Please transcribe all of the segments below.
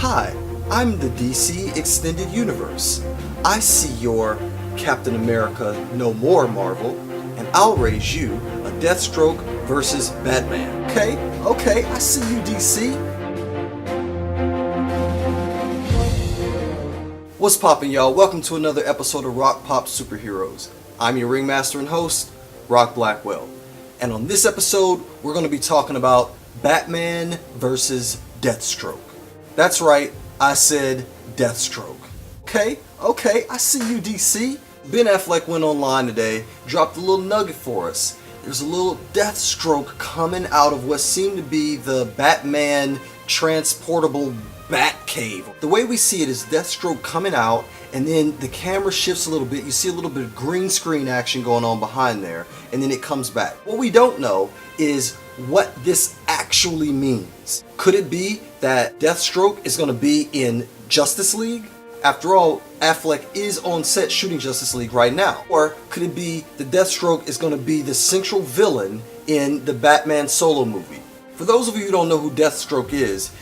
Hi, I'm the DC Extended Universe. I see your Captain America No More Marvel, and I'll raise you a Deathstroke versus Batman. Okay, I see you, DC. What's poppin', y'all? Welcome to another episode of Rock Pop Superheroes. I'm your ringmaster and host, Rock Blackwell. And on this episode, we're going to be talking about Batman versus Deathstroke. That's right, I said Deathstroke. Okay, I see you, DC. Ben Affleck went online today, dropped a little nugget for us. There's a little Deathstroke coming out of what seemed to be the Batman transportable Batcave. The way we see it is Deathstroke coming out, and then the camera shifts a little bit. You see a little bit of green screen action going on behind there, and then it comes back. What we don't know is what this actually means. Could it be that Deathstroke is going to be in Justice League? After all, Affleck is on set shooting Justice League right now. Or could it be that Deathstroke is going to be the central villain in the Batman solo movie? For those of you who don't know who Deathstroke is,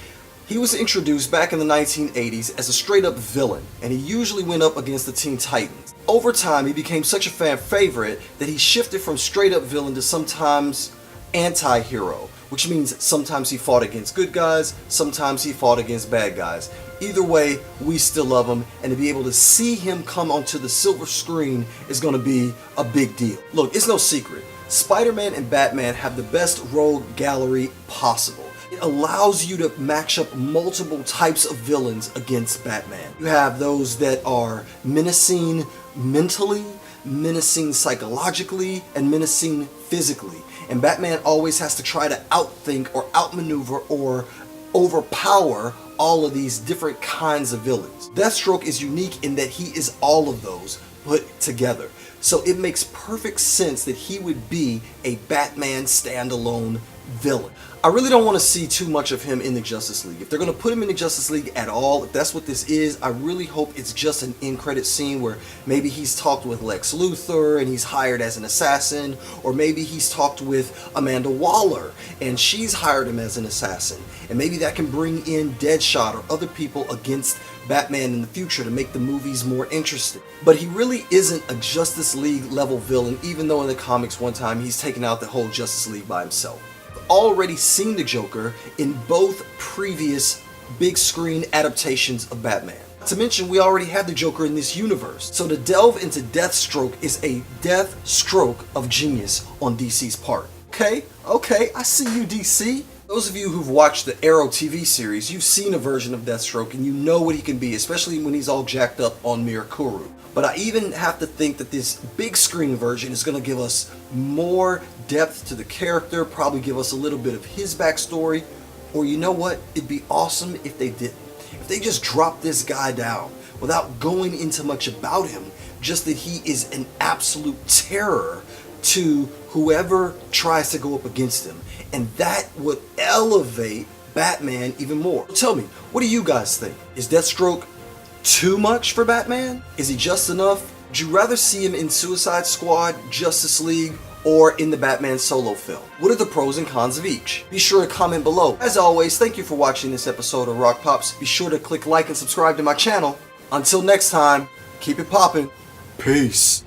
he was introduced back in the 1980s as a straight-up villain, and he usually went up against the Teen Titans. Over time, he became such a fan favorite that he shifted from straight-up villain to sometimes anti-hero, which means sometimes he fought against good guys, sometimes he fought against bad guys. Either way, we still love him, and to be able to see him come onto the silver screen is going to be a big deal. Look, it's no secret. Spider-Man and Batman have the best rogue gallery possible. It allows you to match up multiple types of villains against Batman. You have those that are menacing mentally, menacing psychologically, and menacing physically. And Batman always has to try to outthink or outmaneuver or overpower all of these different kinds of villains. Deathstroke is unique in that he is all of those put together. So it makes perfect sense that he would be a Batman standalone villain. I really don't want to see too much of him in the Justice League. If they're going to put him in the Justice League at all, if that's what this is, I really hope it's just an end-credit scene where maybe he's talked with Lex Luthor and he's hired as an assassin, or maybe he's talked with Amanda Waller and she's hired him as an assassin, and maybe that can bring in Deadshot or other people against Batman in the future to make the movies more interesting. But he really isn't a Justice League level villain, even though in the comics one time he's taken out the whole Justice League by himself. Already seen the Joker in both previous big screen adaptations of Batman. Not to mention, we already have the Joker in this universe. So to delve into Deathstroke is a death stroke of genius on DC's part. Okay, I see you, DC. Those of you who've watched the Arrow TV series, you've seen a version of Deathstroke and you know what he can be, especially when he's all jacked up on Mirakuru. But I even have to think that this big screen version is going to give us more depth to the character, probably give us a little bit of his backstory, or you know what, it'd be awesome if they didn't. If they just dropped this guy down without going into much about him, just that he is an absolute terror to whoever tries to go up against him. And that would elevate Batman even more. Tell me, what do you guys think? Is Deathstroke too much for Batman? Is he just enough? Would you rather see him in Suicide Squad, Justice League, or in the Batman solo film? What are the pros and cons of each? Be sure to comment below. As always, thank you for watching this episode of Rock Pops. Be sure to click like and subscribe to my channel. Until next time, keep it poppin'. Peace.